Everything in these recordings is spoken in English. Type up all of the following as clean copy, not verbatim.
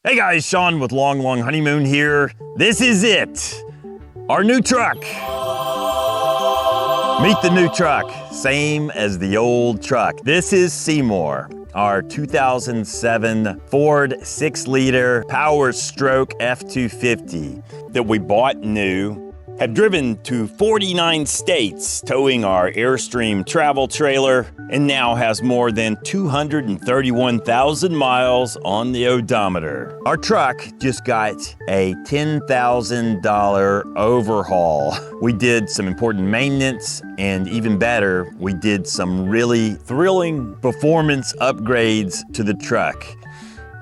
Hey guys, Sean with Long Honeymoon here. This is it, our new truck. Meet the new truck, same as the old truck. This is Seymour, our 2007 Ford 6-liter Powerstroke F-250 that we bought new. Have driven to 49 states, towing our Airstream travel trailer, and now has more than 231,000 miles on the odometer. Our truck just got a $10,000 overhaul. We did some important maintenance, and even better, we did some really thrilling performance upgrades to the truck.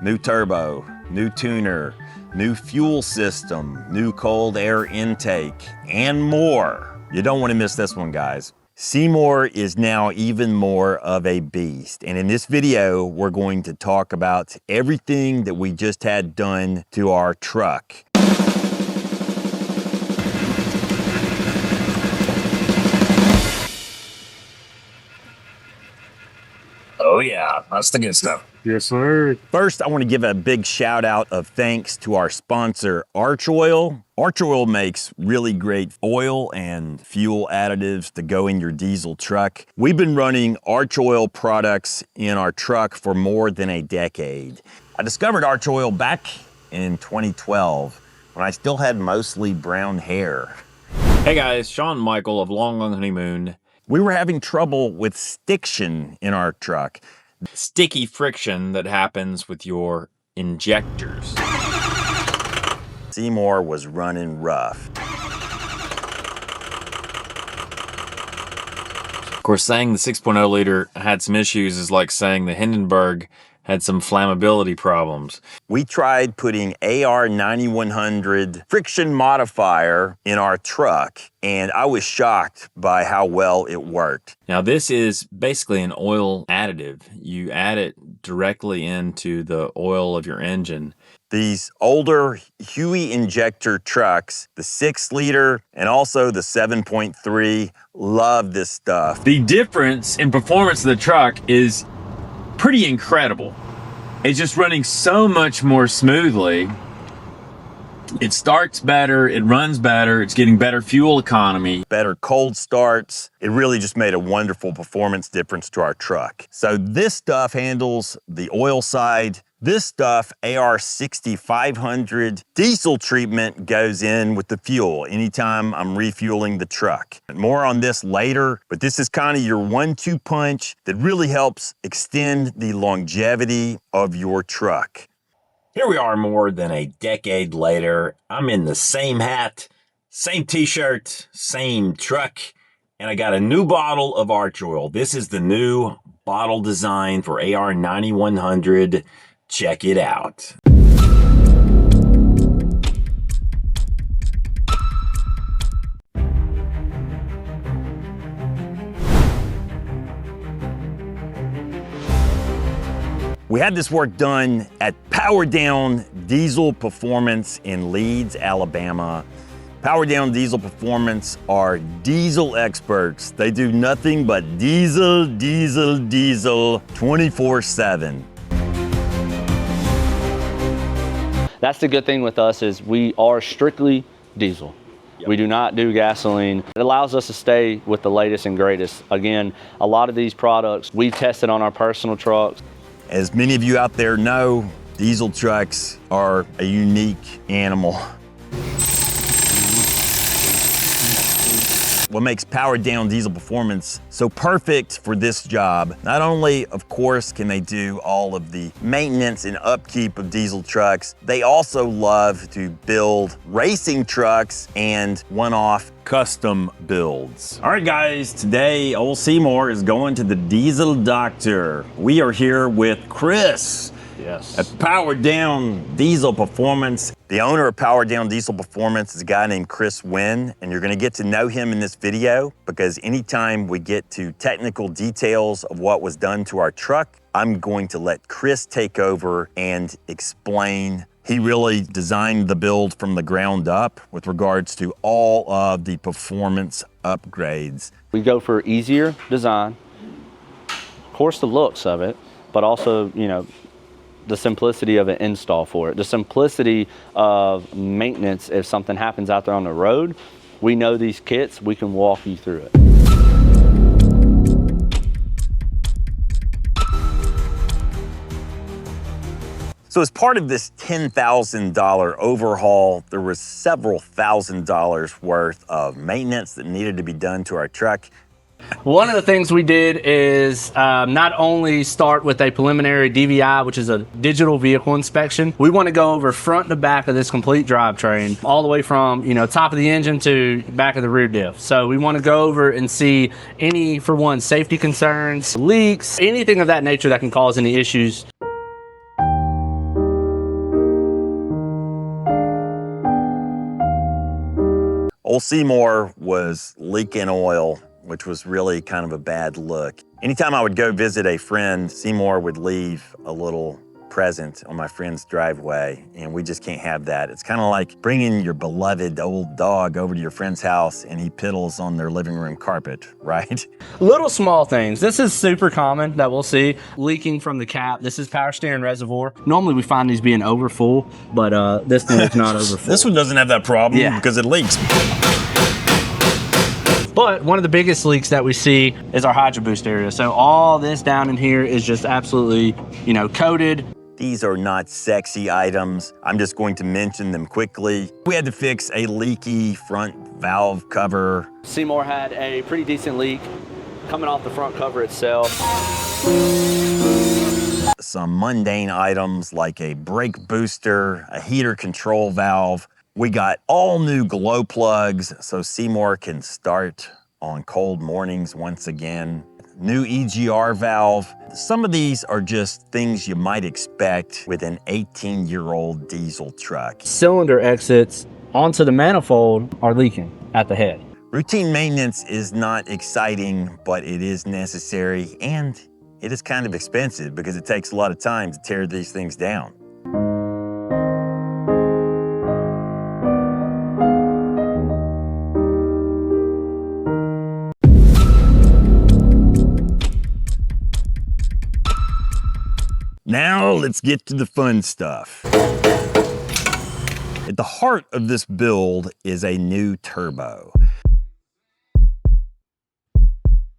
New turbo, new tuner, new fuel system, new cold air intake, and more. You don't want to miss this one, guys. Seymour is now even more of a beast. And in this video, we're going to talk about everything that we just had done to our truck. Oh yeah, that's the good stuff. Yes, sir. First, I want to give a big shout out of thanks to our sponsor, Arch Oil. Arch Oil makes really great oil and fuel additives to go in your diesel truck. We've been running Arch Oil products in our truck for more than a decade. I discovered Arch Oil back in 2012 when I still had mostly brown hair. Hey guys, Sean and Michael of Long Honeymoon. We were having trouble with stiction in our truck. Sticky friction that happens with your injectors. Seymour was running rough. Of course, saying the 6.0 liter had some issues is like saying the Hindenburg had some flammability problems. We tried putting AR 9100 friction modifier in our truck, and I was shocked by how well it worked. Now this is basically an oil additive. You add it directly into the oil of your engine. These older Huey injector trucks, the 6-liter and also the 7.3, love this stuff. The difference in performance of the truck is pretty incredible. It's just running so much more smoothly. It starts better, it runs better, it's getting better fuel economy. Better cold starts. It really just made a wonderful performance difference to our truck. So this stuff handles the oil side. This stuff, AR 6500 diesel treatment, goes in with the fuel anytime I'm refueling the truck. More on this later, but this is kind of your 1-2 punch that really helps extend the longevity of your truck. Here we are more than a decade later. I'm in the same hat, same t-shirt, same truck, and I got a new bottle of Arch Oil. This is the new bottle design for AR 9100. Check it out. We had this work done at Power Down Diesel Performance in Leeds, Alabama. Power Down Diesel Performance are diesel experts. They do nothing but diesel, diesel, diesel 24/7. That's the good thing with us is we are strictly diesel. Yep. We do not do gasoline. It allows us to stay with the latest and greatest. Again, a lot of these products we've tested on our personal trucks. As many of you out there know, diesel trucks are a unique animal. What makes Power Down Diesel Performance so perfect for this job, not only, of course, can they do all of the maintenance and upkeep of diesel trucks, they also love to build racing trucks and one-off custom builds. All right, guys, today old Seymour is going to the diesel doctor. We are here with Chris. Yes. At Power Down Diesel Performance. The owner of Power Down Diesel Performance is a guy named Chris Wynn, and you're gonna get to know him in this video because anytime we get to technical details of what was done to our truck, I'm going to let Chris take over and explain. He really designed the build from the ground up with regards to all of the performance upgrades. We go for easier design, of course the looks of it, but also, you know, the simplicity of an install for it, the simplicity of maintenance. If something happens out there on the road, we know these kits, we can walk you through it. So as part of this $10,000 overhaul, there was several $1,000s worth of maintenance that needed to be done to our truck. One of the things we did is not only start with a preliminary DVI, which is a digital vehicle inspection. We want to go over front to back of this complete drivetrain, all the way from, you know, top of the engine to back of the rear diff. So we want to go over and see any, for one, safety concerns, leaks, anything of that nature that can cause any issues. Old Seymour was leaking oil, which was really kind of a bad look. Anytime I would go visit a friend, Seymour would leave a little present on my friend's driveway, and we just can't have that. It's kind of like bringing your beloved old dog over to your friend's house and he piddles on their living room carpet, right? Little small things. This is super common that we'll see. Leaking from the cap. This is power steering reservoir. Normally we find these being over full, but this one is not over full. This one doesn't have that problem because it leaks. But one of the biggest leaks that we see is our hydro boost area. So all this down in here is just absolutely, you know, coated. These are not sexy items. I'm just going to mention them quickly. We had to fix a leaky front valve cover. Seymour had a pretty decent leak coming off the front cover itself. Some mundane items like a brake booster, a heater control valve. We got all new glow plugs so Seymour can start on cold mornings once again. New EGR valve. Some of these are just things you might expect with an 18-year-old diesel truck. Cylinder exits onto the manifold are leaking at the head. Routine maintenance is not exciting, but it is necessary, and it is kind of expensive because it takes a lot of time to tear these things down. Now let's get to the fun stuff. At the heart of this build is a new turbo.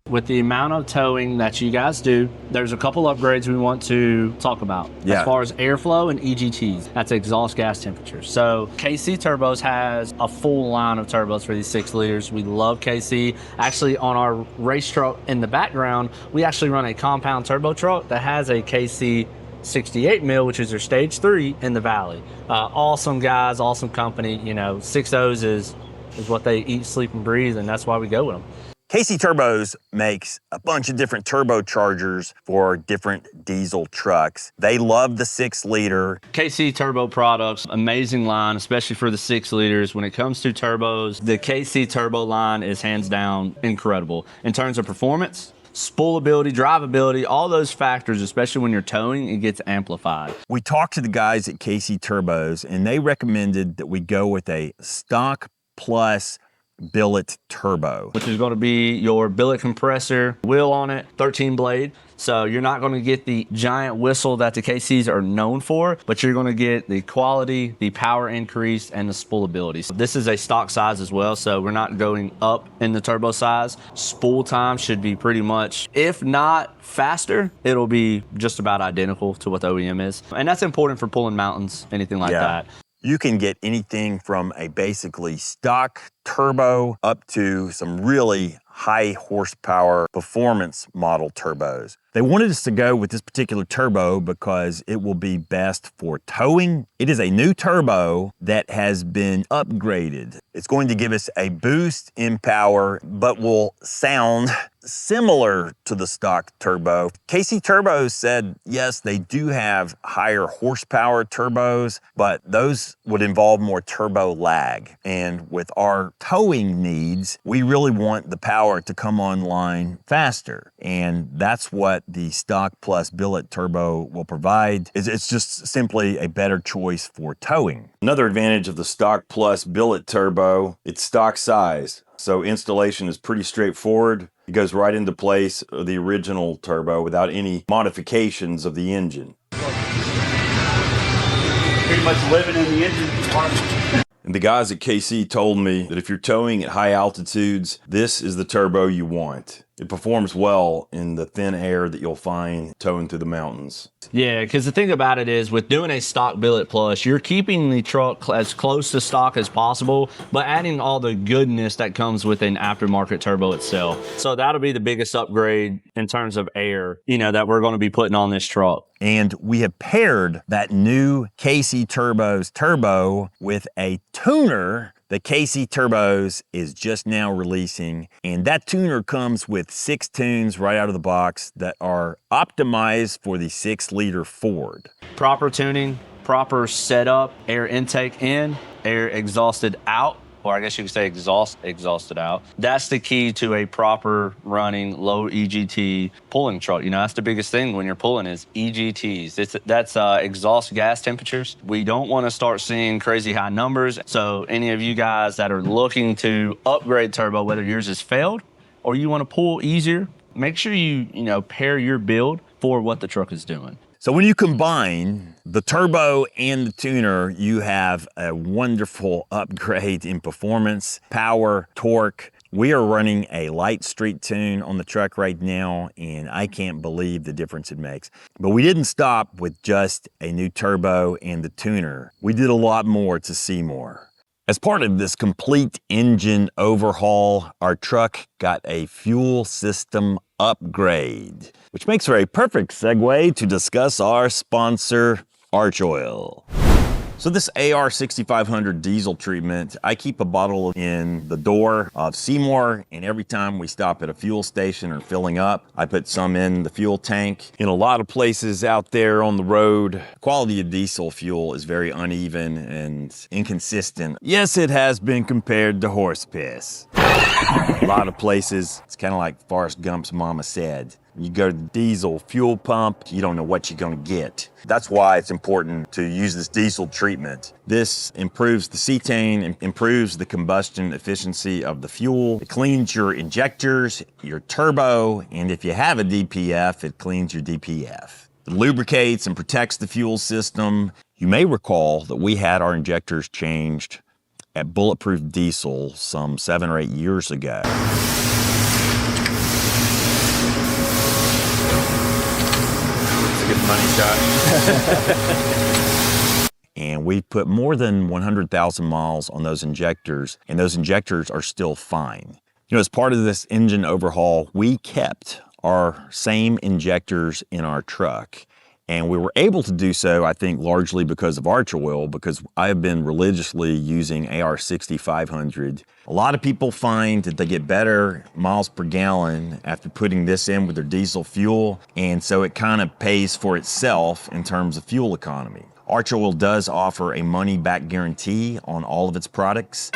With the amount of towing that you guys do, there's a couple upgrades we want to talk about. As far as airflow and EGTs, that's exhaust gas temperature. So KC Turbos has a full line of turbos for these 6 liters. We love KC. Actually, on our race truck in the background, we actually run a compound turbo truck that has a KC 68 mil, which is their stage 3 in the valley. Awesome guys, awesome company. You know, 6.0s is what they eat, sleep, and breathe, and that's why we go with them. KC Turbos makes a bunch of different turbochargers for different diesel trucks. They love the 6-liter. KC Turbo products, amazing line, especially for the 6 liters. When it comes to turbos, the KC Turbo line is hands down incredible. In terms of performance, spoolability, drivability, all those factors, especially when you're towing, it gets amplified. We talked to the guys at KC Turbos, and they recommended that we go with a stock plus billet turbo, which is going to be your billet compressor, wheel on it, 13 blade. So you're not going to get the giant whistle that the KCs are known for, but you're going to get the quality, the power increase, and the spoolability. So this is a stock size as well, so we're not going up in the turbo size. Spool time should be pretty much, if not faster, it'll be just about identical to what the OEM is. And that's important for pulling mountains, anything like that. You can get anything from a basically stock turbo up to some really high horsepower performance model turbos. They wanted us to go with this particular turbo because it will be best for towing. It is a new turbo that has been upgraded. It's going to give us a boost in power, but will sound similar to the stock turbo. KC Turbos said, yes, they do have higher horsepower turbos, but those would involve more turbo lag. And with our towing needs, we really want the power to come online faster. And that's what the stock plus billet turbo will provide. It's just simply a better choice for towing. Another advantage of the stock plus billet turbo, it's stock size. So installation is pretty straightforward. It goes right into place of the original turbo without any modifications of the engine. pretty much living in the engine compartment. And the guys at KC told me that if you're towing at high altitudes, this is the turbo you want. It performs well in the thin air that you'll find towing through the mountains. Yeah, because the thing about it is with doing a stock billet plus, you're keeping the truck as close to stock as possible, but adding all the goodness that comes with an aftermarket turbo itself. So that'll be the biggest upgrade in terms of air, that we're going to be putting on this truck. And we have paired that new KC Turbo's turbo with a tuner that KC Turbos is just now releasing. And that tuner comes with 6 tunes right out of the box that are optimized for the 6-liter Ford. Proper tuning, proper setup, air intake in, air exhausted out, or I guess you could say exhausted out. That's the key to a proper running low EGT pulling truck. That's the biggest thing when you're pulling is EGTs. That's exhaust gas temperatures. We don't want to start seeing crazy high numbers. So any of you guys that are looking to upgrade turbo, whether yours has failed or you want to pull easier, make sure you pair your build for what the truck is doing. So when you combine the turbo and the tuner, you have a wonderful upgrade in performance, power, torque. We are running a light street tune on the truck right now, and I can't believe the difference it makes. But we didn't stop with just a new turbo and the tuner. We did a lot more to Seymour. As part of this complete engine overhaul, our truck got a fuel system upgrade, which makes for a perfect segue to discuss our sponsor, Arch Oil. So this AR 6500 diesel treatment, I keep a bottle in the door of Seymour, and every time we stop at a fuel station or filling up, I put some in the fuel tank. In a lot of places out there on the road, quality of diesel fuel is very uneven and inconsistent. Yes, it has been compared to horse piss. A lot of places, it's kind of like Forrest Gump's mama said. You go to the diesel fuel pump, you don't know what you're gonna get. That's why it's important to use this diesel treatment. This improves the cetane, improves the combustion efficiency of the fuel. It cleans your injectors, your turbo, and if you have a DPF, it cleans your DPF. It lubricates and protects the fuel system. You may recall that we had our injectors changed at Bulletproof Diesel some 7 or 8 years ago. Money shot. And we put more than 100,000 miles on those injectors, and those injectors are still fine. As part of this engine overhaul, we kept our same injectors in our truck. And we were able to do so, I think, largely because of Arch Oil, because I have been religiously using AR 6500. A lot of people find that they get better miles per gallon after putting this in with their diesel fuel, and so it kind of pays for itself in terms of fuel economy. Arch Oil does offer a money-back guarantee on all of its products.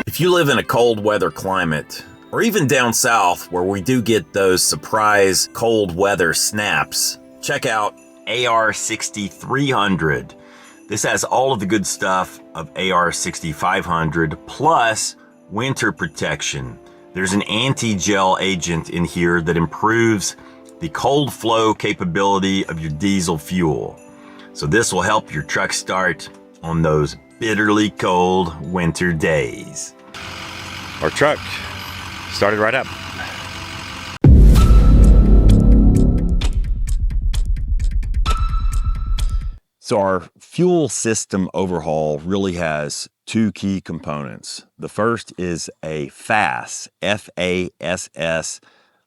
If you live in a cold weather climate, or even down south where we do get those surprise cold weather snaps, check out AR 6300. This has all of the good stuff of AR 6500 plus winter protection. There's an anti-gel agent in here that improves the cold flow capability of your diesel fuel. So this will help your truck start on those bitterly cold winter days. Our truck started right up. So our fuel system overhaul really has 2 key components. The first is a FASS, F-A-S-S,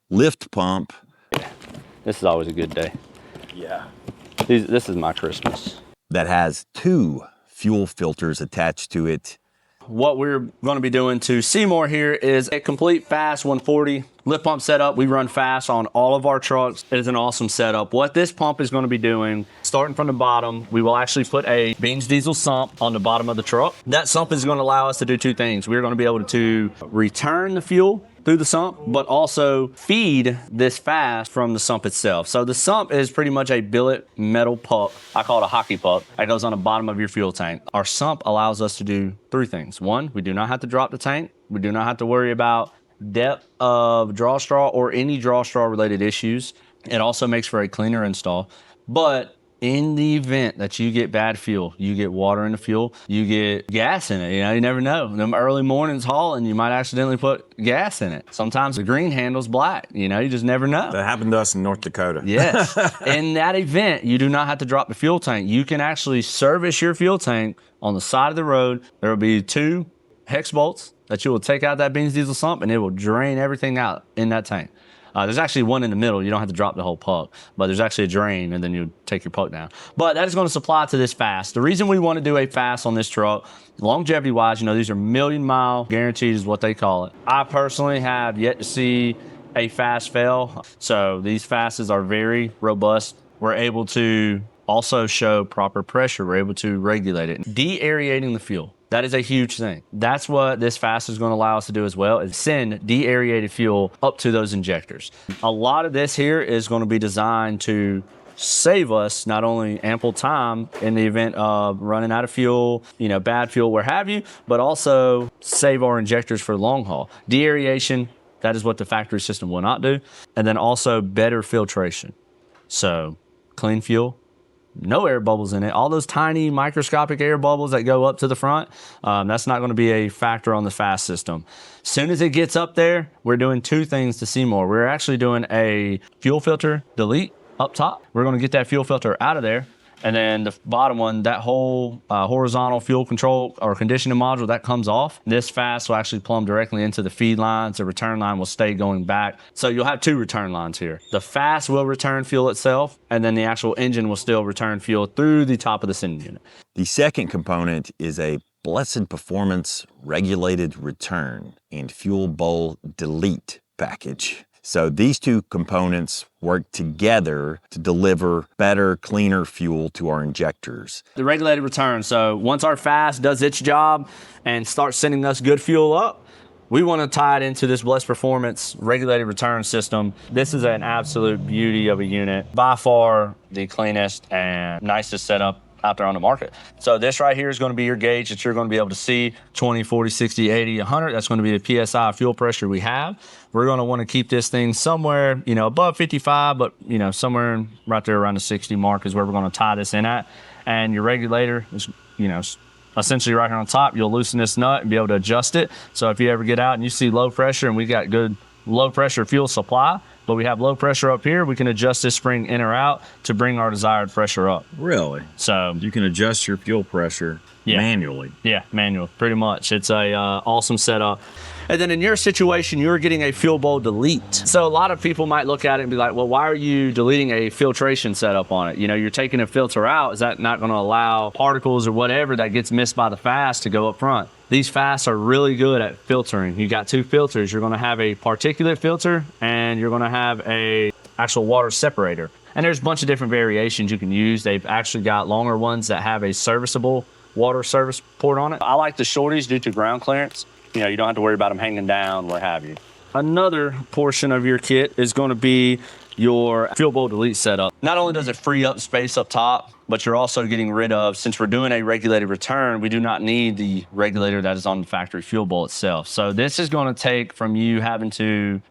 lift pump. This is always a good day. Yeah. This is my Christmas. That has 2 fuel filters attached to it. What we're going to be doing to Seymour here is a complete FASS 140 lift pump setup. We run FASS on all of our trucks. It is an awesome setup. What this pump is going to be doing, starting from the bottom, we will actually put a Beans diesel sump on the bottom of the truck. That sump is going to allow us to do 2 things. We're going to be able to return the fuel through the sump, but also feed this FASS from the sump itself. So the sump is pretty much a billet metal puck. I call it a hockey puck. It goes on the bottom of your fuel tank. Our sump allows us to do 3 things. 1, we do not have to drop the tank. We do not have to worry about depth of draw straw or any draw straw related issues. It also makes for a cleaner install. But in the event that you get bad fuel, you get water in the fuel, you get gas in it, you never know. Them early mornings hauling, you might accidentally put gas in it. Sometimes the green handle's black, you just never know. That happened to us in North Dakota. Yes. In that event, you do not have to drop the fuel tank. You can actually service your fuel tank on the side of the road. There will be 2 hex bolts that you will take out that Beans diesel sump, and it will drain everything out in that tank. There's actually one in the middle. You don't have to drop the whole puck, but there's actually a drain, and then you take your puck down. But that is going to supply to this FASS. The reason we want to do a FASS on this truck, longevity-wise, these are million-mile guaranteed is what they call it. I personally have yet to see a FASS fail. So these FASSes are very robust. We're able to also show proper pressure. We're able to regulate it. De-aerating the fuel. That is a huge thing. That's what this FASS is going to allow us to do as well, is send de-aerated fuel up to those injectors. A lot of this here is going to be designed to save us not only ample time in the event of running out of fuel, bad fuel, where have you, but also save our injectors for long haul. De-aeration, that is what the factory system will not do. And then also better filtration. So clean fuel, no air bubbles in it. All those tiny microscopic air bubbles that go up to the front, that's not going to be a factor on the FASS system. As soon as it gets up there, we're doing 2 things to Seymour. We're actually doing a fuel filter delete up top. We're going to get that fuel filter out of there. And then the bottom one, that whole horizontal fuel control or conditioning module, that comes off. This FASS will actually plumb directly into the feed lines. The return line will stay going back. So you'll have 2 return lines here. The FASS will return fuel itself, and then the actual engine will still return fuel through the top of the sending unit. The second component is a Blessed Performance Regulated Return and Fuel Bowl Delete package. So these 2 components work together to deliver better, cleaner fuel to our injectors. The regulated return. So once our FASS does its job and starts sending us good fuel up, we want to tie it into this Blessed Performance regulated return system. This is an absolute beauty of a unit. By far the cleanest and nicest setup out there on the market. So this right here is going to be your gauge that you're going to be able to see 20, 40, 60, 80, 100. That's going to be the PSI fuel pressure we have. We're going to want to keep this thing somewhere, above 55, but, somewhere right there around the 60 mark is where we're going to tie this in at. And your regulator is, essentially right here on top. You'll loosen this nut and be able to adjust it. So if you ever get out and you see low pressure, and we got good low pressure fuel supply, but we have low pressure up here, we can adjust this spring in or out to bring our desired pressure up. Really? So you can adjust your fuel pressure manually. Yeah, manual, pretty much. It's a awesome setup. And then in your situation, you're getting a fuel bowl delete. So a lot of people might look at it and be like, well, why are you deleting a filtration setup on it? You're taking a filter out. Is that not going to allow particles or whatever that gets missed by the FASS to go up front? These FASS are really good at filtering. You got 2 filters. You're going to have a particulate filter, and you're going to have a actual water separator. And there's a bunch of different variations you can use. They've actually got longer ones that have a serviceable water service port on it. I like the shorties due to ground clearance. You don't have to worry about them hanging down, what have you. Another portion of your kit is going to be your fuel bowl delete setup. Not only does it free up space up top, but you're also getting rid of, since we're doing a regulated return, we do not need the regulator that is on the factory fuel bowl itself. So this is going to take from you having to,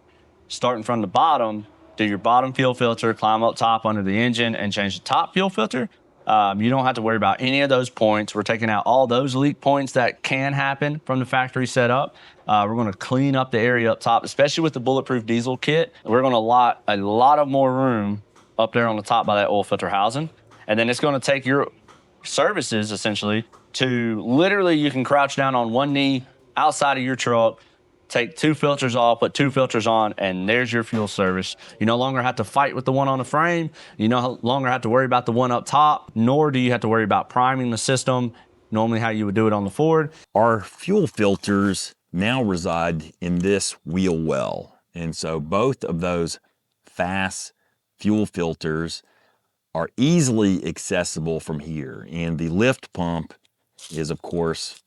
starting from the bottom, do your bottom fuel filter, climb up top under the engine, and change the top fuel filter. You don't have to worry about any of those points. We're taking out all those leak points that can happen from the factory setup. We're going to clean up the area up top, especially with the bulletproof diesel kit. We're going to allot a lot of more room up there on the top by that oil filter housing. And then it's going to take your services, essentially, to literally you can crouch down on one knee outside of your truck, take 2 filters off, put 2 filters on, and there's your fuel service. You no longer have to fight with the one on the frame. You no longer have to worry about the one up top, nor do you have to worry about priming the system, normally how you would do it on the Ford. Our fuel filters now reside in this wheel well. And so both of those FASS fuel filters are easily accessible from here. And the lift pump is, of course,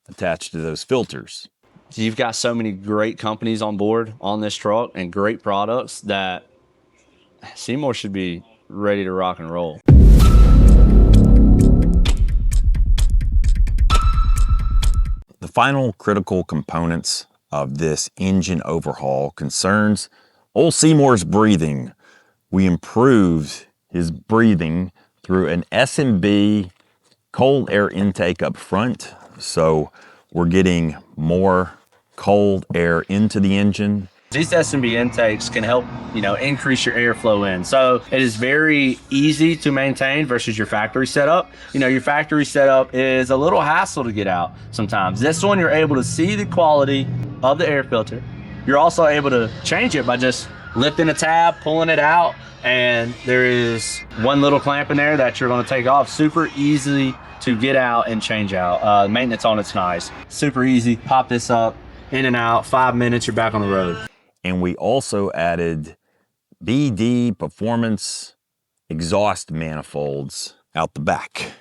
attached to those filters. You've got so many great companies on board on this truck and great products that Seymour should be ready to rock and roll. The final critical components of this engine overhaul concerns old Seymour's breathing. We improved his breathing through an S&B cold air intake up front. So we're getting more cold air into the engine. These S&B intakes can help, increase your airflow in. So it is very easy to maintain versus your factory setup. Your factory setup is a little hassle to get out sometimes. This one, you're able to see the quality of the air filter. You're also able to change it by just lifting a tab, pulling it out, and there is one little clamp in there that you're going to take off. Super easy to get out and change out. Maintenance on it's nice. Super easy. Pop this up, in and out, 5 minutes, you're back on the road. And we also added BD Performance exhaust manifolds out the back.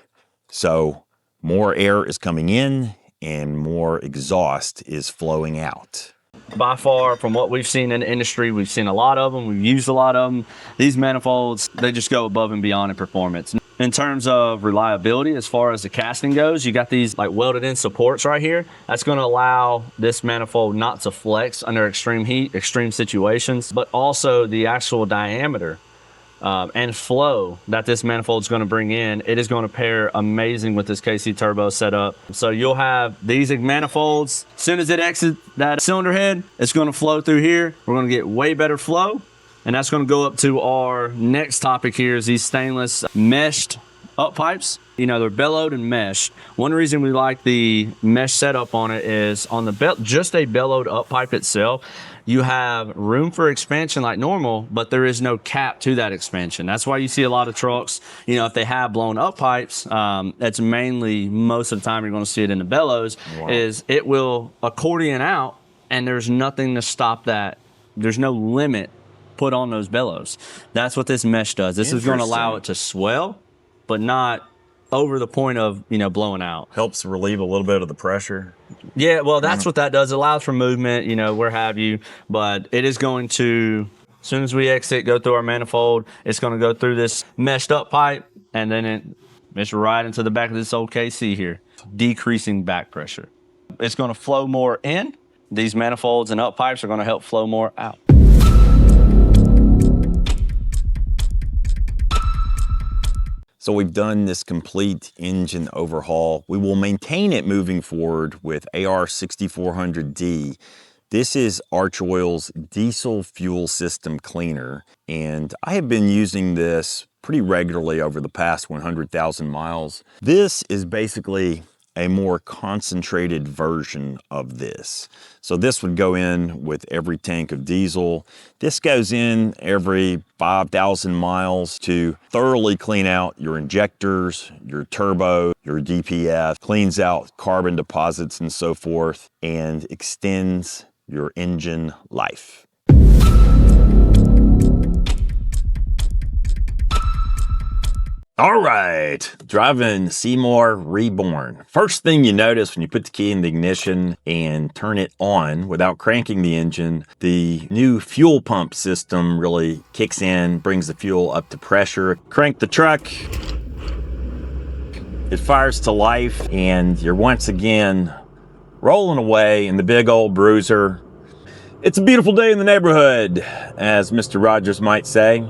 So more air is coming in and more exhaust is flowing out. By far, from what we've seen in the industry, we've seen a lot of them, we've used a lot of them. These manifolds, they just go above and beyond in performance. In terms of reliability, as far as the casting goes, you got these like welded in supports right here. That's gonna allow this manifold not to flex under extreme heat, extreme situations, but also the actual diameter and flow that this manifold is going to bring in. It is going to pair amazing with this KC turbo setup. So you'll have these manifolds. As soon as it exits that cylinder head, it's going to flow through here. We're going to get way better flow. And that's going to go up to our next topic here is these stainless meshed up pipes. They're bellowed and meshed. One reason we like the mesh setup on it is on the belt, just a bellowed up pipe itself, you have room for expansion like normal, but there is no cap to that expansion. That's why you see a lot of trucks, if they have blown up pipes, that's mainly most of the time you're going to see it in the bellows. Wow. Is it will accordion out and there's nothing to stop that. There's no limit put on those bellows. That's what this mesh does. This is going to allow it to swell, but not over the point of, blowing out. Helps relieve a little bit of the pressure. Yeah, well, that's what that does. It allows for movement, where have you. But it is going to, as soon as we exit, go through our manifold, it's going to go through this meshed up pipe, and then it's right into the back of this old KC here, decreasing back pressure. It's going to flow more in. These manifolds and up pipes are going to help flow more out. So we've done this complete engine overhaul. We will maintain it moving forward with AR6400D. This is Arch Oil's diesel fuel system cleaner, and I have been using this pretty regularly over the past 100,000 miles. This is basically a more concentrated version of this. So this would go in with every tank of diesel. This goes in every 5,000 miles to thoroughly clean out your injectors, your turbo, your DPF, cleans out carbon deposits and so forth, and extends your engine life. All right, driving Seymour Reborn. First thing you notice when you put the key in the ignition and turn it on without cranking the engine, the new fuel pump system really kicks in, brings the fuel up to pressure. Crank the truck, it fires to life, and you're once again rolling away in the big old bruiser. It's a beautiful day in the neighborhood, as Mr. Rogers might say.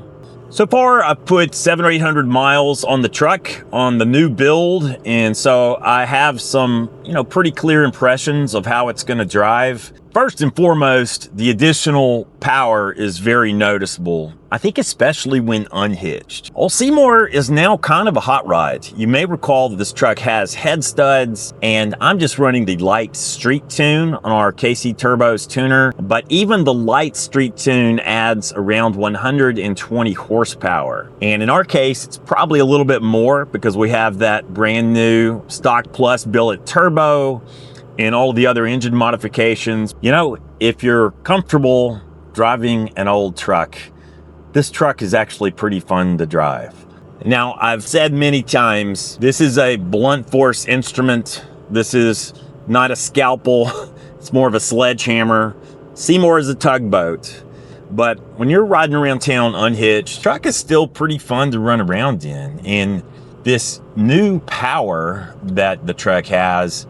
So far, I've put 700 or 800 miles on the truck on the new build, and so I have some, pretty clear impressions of how it's going to drive. First and foremost, the additional power is very noticeable. I think especially when unhitched. Old Seymour is now kind of a hot rod. You may recall that this truck has head studs, and I'm just running the light street tune on our KC Turbo's tuner, but even the light street tune adds around 120 horsepower. And in our case, it's probably a little bit more because we have that brand new stock plus billet turbo and all the other engine modifications. If you're comfortable driving an old truck, this truck is actually pretty fun to drive. Now, I've said many times, this is a blunt force instrument. This is not a scalpel. It's more of a sledgehammer. Seymour is a tugboat. But when you're riding around town unhitched, truck is still pretty fun to run around in. And this new power that the truck has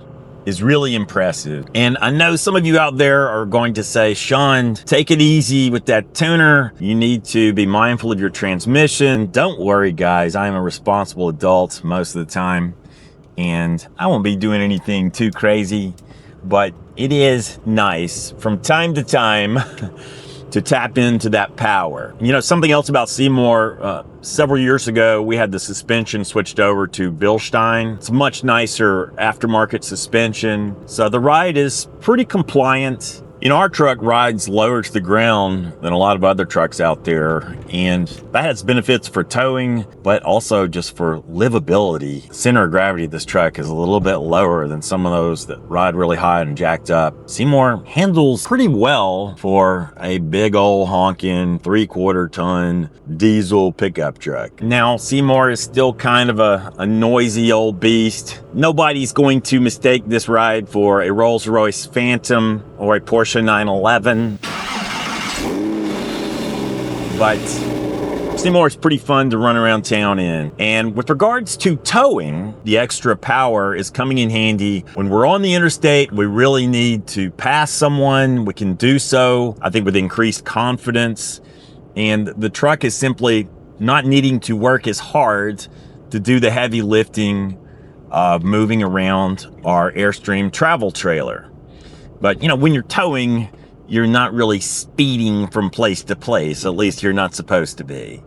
is really impressive. And I know some of you out there are going to say, Sean, take it easy with that tuner. You need to be mindful of your transmission. Don't worry, guys. I am a responsible adult most of the time, and I won't be doing anything too crazy, but it is nice from time to time to tap into that power. You know, something else about Seymour, several years ago, we had the suspension switched over to Bilstein. It's much nicer aftermarket suspension. So the ride is pretty compliant. You know, our truck rides lower to the ground than a lot of other trucks out there, and that has benefits for towing, but also just for livability. Center of gravity of this truck is a little bit lower than some of those that ride really high and jacked up. Seymour handles pretty well for a big old honking 3/4 ton diesel pickup truck. Now, Seymour is still kind of a noisy old beast. Nobody's going to mistake this ride for a Rolls-Royce Phantom or a Porsche 911, but Seymour is pretty fun to run around town in. And with regards to towing, the extra power is coming in handy. When we're on the interstate, we really need to pass someone. We can do so, I think, with increased confidence. And the truck is simply not needing to work as hard to do the heavy lifting of moving around our Airstream travel trailer. But, you know, when you're towing, you're not really speeding from place to place. At least you're not supposed to be.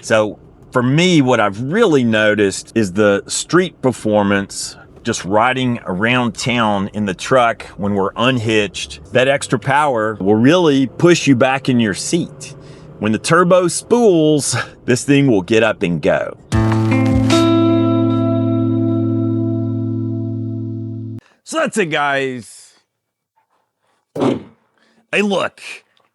So for me, what I've really noticed is the street performance, just riding around town in the truck when we're unhitched. That extra power will really push you back in your seat. When the turbo spools, this thing will get up and go. So that's it, guys. A look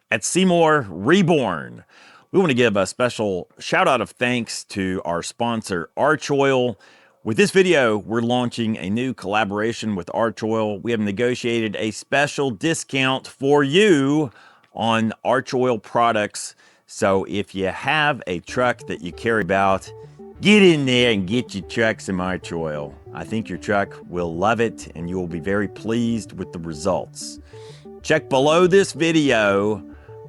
at Seymour Reborn. We want to give a special shout out of thanks to our sponsor, Arch Oil. With this video, we're launching a new collaboration with Arch Oil. We have negotiated a special discount for you on Arch Oil products. So if you have a truck that you care about, get in there and get your truck some Arch Oil. I think your truck will love it and you will be very pleased with the results. Check below this video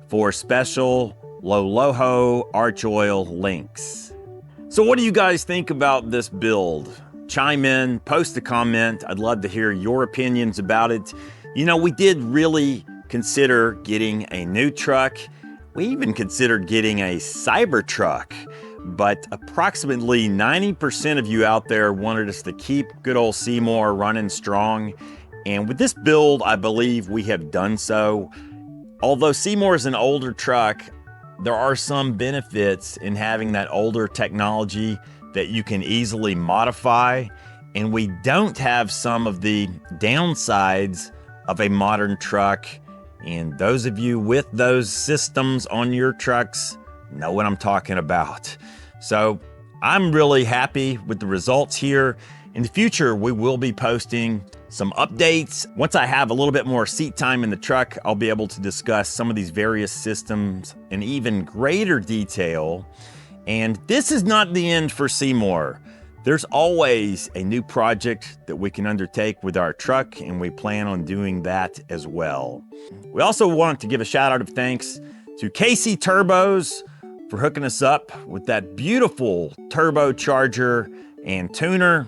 for special low-low Arch Oil links. So what do you guys think about this build? Chime in, post a comment. I'd love to hear your opinions about it. You know, we did really consider getting a new truck. We even considered getting a Cybertruck, but approximately 90% of you out there wanted us to keep good old Seymour running strong. And with this build, I believe we have done so. Although Seymour is an older truck, there are some benefits in having that older technology that you can easily modify. And we don't have some of the downsides of a modern truck. And those of you with those systems on your trucks know what I'm talking about. So I'm really happy with the results here. In the future, we will be posting some updates. Once I have a little bit more seat time in the truck, I'll be able to discuss some of these various systems in even greater detail. And this is not the end for Seymour. There's always a new project that we can undertake with our truck, and we plan on doing that as well. We also want to give a shout out of thanks to KC Turbos for hooking us up with that beautiful turbocharger and tuner,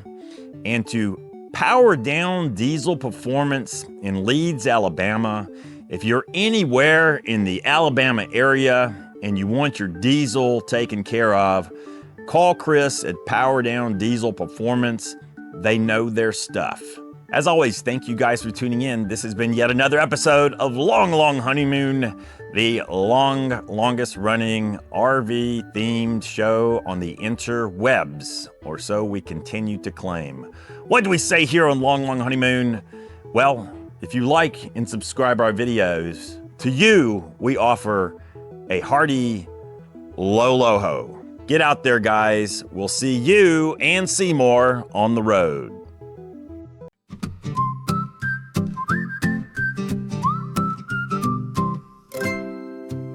and to Power Down Diesel Performance in Leeds, Alabama. If you're anywhere in the Alabama area and you want your diesel taken care of, call Chris at Power Down Diesel Performance. They know their stuff. As always, thank you guys for tuning in. This has been yet another episode of Long Long Honeymoon, the longest running RV themed show on the interwebs, or so we continue to claim. What do we say here on Long Long Honeymoon? Well, if you like and subscribe our videos, to you, we offer a hearty low-low-ho. Get out there, guys. We'll see you and Seymour on the road.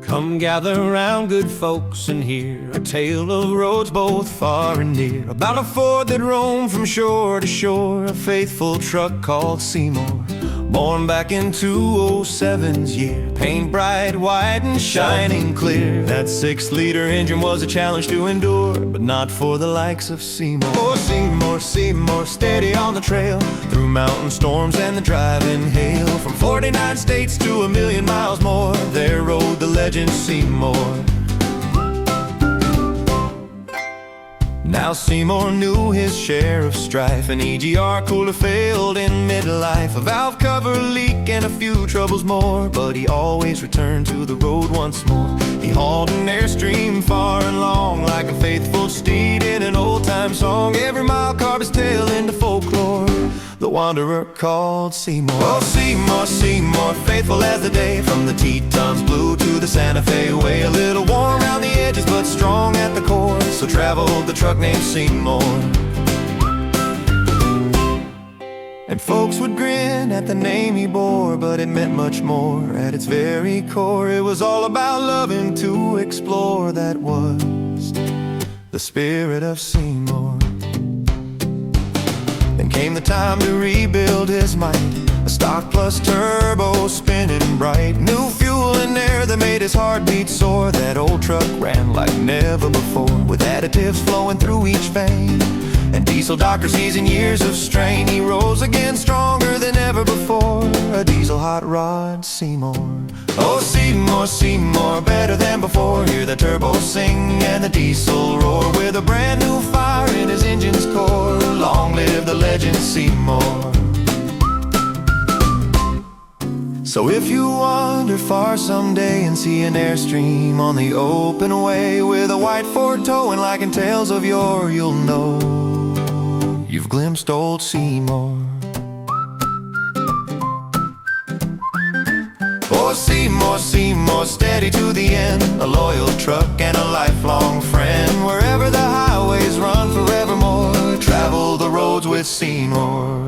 Come gather round, good folks, and hear a tale of roads both far and near, about a Ford that roamed from shore to shore, a faithful truck called Seymour. Born back in 207's year, paint bright white and shining clear. That 6-liter engine was a challenge to endure, but not for the likes of Seymour. Oh, Seymour, Seymour, steady on the trail, through mountain storms and the driving hail. From 49 states to 1,000,000 miles more, there rode the legend Seymour. Now Seymour knew his share of strife. An EGR cooler failed in midlife, a valve cover leak and a few troubles more, but he always returned to the road once more. He hauled an Airstream far and long, like a faithful steed in an old-time song. Every mile carved his tale into folklore, the wanderer called Seymour. Oh, Seymour, Seymour, faithful as the day, from the Tetons blue to the Santa Fe way. A little warm around the edges, but strong at the core, so traveled the truck named Seymour. And folks would grin at the name he bore, but it meant much more. At its very core, it was all about loving to explore. That was the spirit of Seymour. Then came the time to rebuild his might, a stock plus turbo spinning bright, new fuel and air that made his heart beat sore. That old truck ran like never before, with additives flowing through each vein, and diesel doctors easing years of strain. He rose again stronger than ever before, a diesel hot rod Seymour. Oh, Seymour, Seymour, better than before. Hear the turbo sing and the diesel roar, with a brand new fire in his engine's core. Long live the legend Seymour. So if you wander far someday and see an Airstream on the open way, with a white Ford towing like in tales of yore, you'll know you've glimpsed old Seymour. Oh, Seymour, Seymour, steady to the end, a loyal truck and a lifelong friend. Wherever the highways run forevermore, travel the roads with Seymour.